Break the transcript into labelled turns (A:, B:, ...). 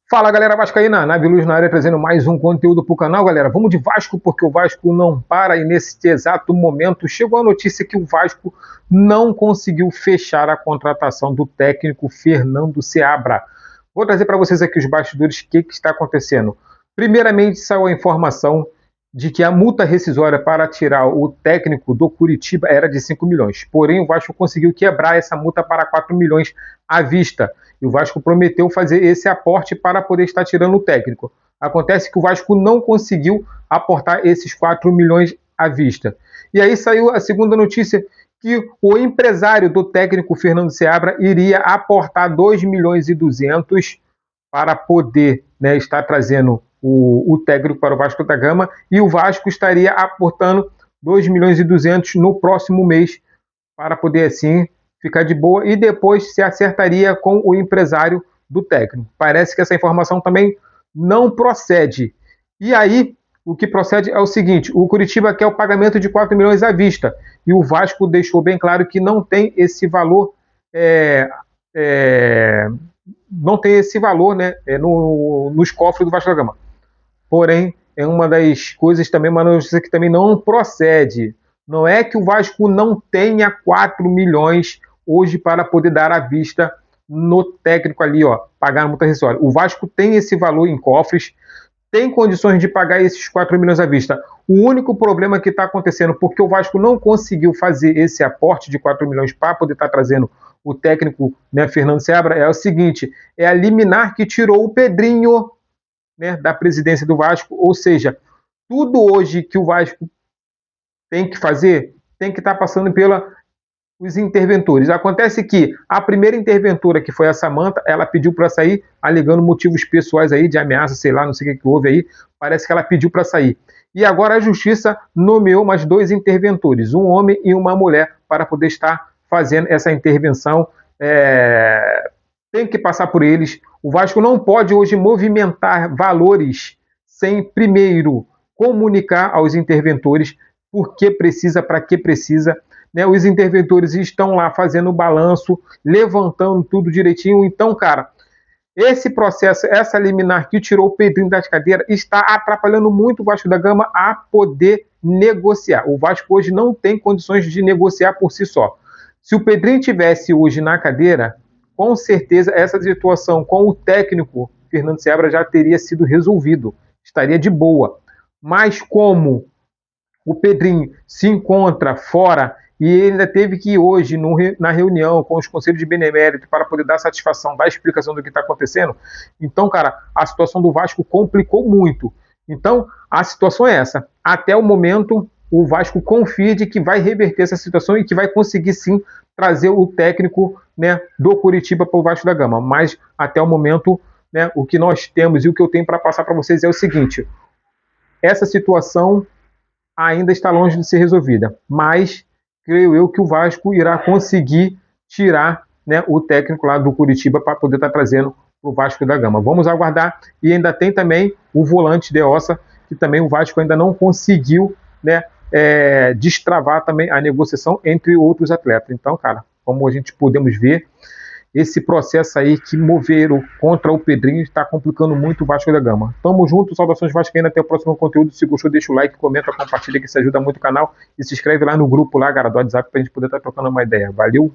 A: Fala galera vascaína, Nave Luz na área trazendo mais um conteúdo para o canal, galera. Vamos de Vasco porque o Vasco não para e nesse exato momento chegou a notícia que o Vasco não conseguiu fechar a contratação do técnico Fernando Seabra. Vou trazer para vocês aqui os bastidores, o que está acontecendo. Primeiramente saiu a informação de que a multa rescisória para tirar o técnico do Curitiba era de 5 milhões. Porém, o Vasco conseguiu quebrar essa multa para 4 milhões à vista. E o Vasco prometeu fazer esse aporte para poder estar tirando o técnico. Acontece que o Vasco não conseguiu aportar esses 4 milhões à vista. E aí saiu a segunda notícia que o empresário do técnico Fernando Seabra iria aportar 2 milhões e 200 para poder estar trazendo o técnico para o Vasco da Gama, e o Vasco estaria aportando 2 milhões e 200 no próximo mês para poder assim ficar de boa, e depois se acertaria com o empresário do técnico. Parece que essa informação também não procede. E aí, o que procede é o seguinte: o Curitiba quer o pagamento de 4 milhões à vista, e o Vasco deixou bem claro que não tem esse valor, não tem esse valor nos cofres do Vasco da Gama. Porém, é uma das coisas também, uma notícia que também não procede. Não é que o Vasco não tenha 4 milhões hoje para poder dar à vista no técnico ali, pagar a multa rescisória. O Vasco tem esse valor em cofres, tem condições de pagar esses 4 milhões à vista. O único problema que está acontecendo, porque o Vasco não conseguiu fazer esse aporte de 4 milhões para poder estar trazendo o técnico, Fernando Seabra, é o seguinte: é a liminar que tirou o Pedrinho, da presidência do Vasco. Ou seja, tudo hoje que o Vasco tem que fazer tem que estar passando pelos interventores. Acontece que a primeira interventora, que foi a Samanta, ela pediu para sair, alegando motivos pessoais aí, de ameaça, sei lá, não sei o que houve aí, parece que ela pediu para sair. E agora a Justiça nomeou mais 2 interventores, um homem e uma mulher, para poder estar fazendo essa intervenção. Tem que passar por eles. O Vasco não pode hoje movimentar valores sem primeiro comunicar aos interventores por que precisa, para que precisa. Os interventores estão lá fazendo o balanço, levantando tudo direitinho. Então, cara, esse processo, essa liminar que tirou o Pedrinho das cadeiras, está atrapalhando muito o Vasco da Gama a poder negociar. O Vasco hoje não tem condições de negociar por si só. Se o Pedrinho tivesse hoje na cadeira, com certeza essa situação com o técnico Fernando Seabra já teria sido resolvido, estaria de boa. Mas como o Pedrinho se encontra fora e ele ainda teve que ir hoje na reunião com os conselhos de benemérito para poder dar satisfação, dar explicação do que está acontecendo, então, cara, a situação do Vasco complicou muito. Então, a situação é essa. Até o momento, o Vasco confia de que vai reverter essa situação e que vai conseguir sim trazer o técnico, do Curitiba para o Vasco da Gama. Mas até o momento, o que nós temos e o que eu tenho para passar para vocês é o seguinte: essa situação ainda está longe de ser resolvida, mas creio eu que o Vasco irá conseguir tirar, o técnico lá do Curitiba para poder estar trazendo para o Vasco da Gama. Vamos aguardar. E ainda tem também o volante de Ossa, que também o Vasco ainda não conseguiu, destravar também a negociação entre outros atletas. Então, cara, como a gente podemos ver, esse processo aí que moveram contra o Pedrinho está complicando muito o Vasco da Gama. Tamo junto, saudações vascaínas, até o próximo conteúdo. Se gostou, deixa o like, comenta, compartilha, que isso ajuda muito o canal. E se inscreve lá no grupo lá, cara, do WhatsApp, pra gente poder estar trocando uma ideia. Valeu!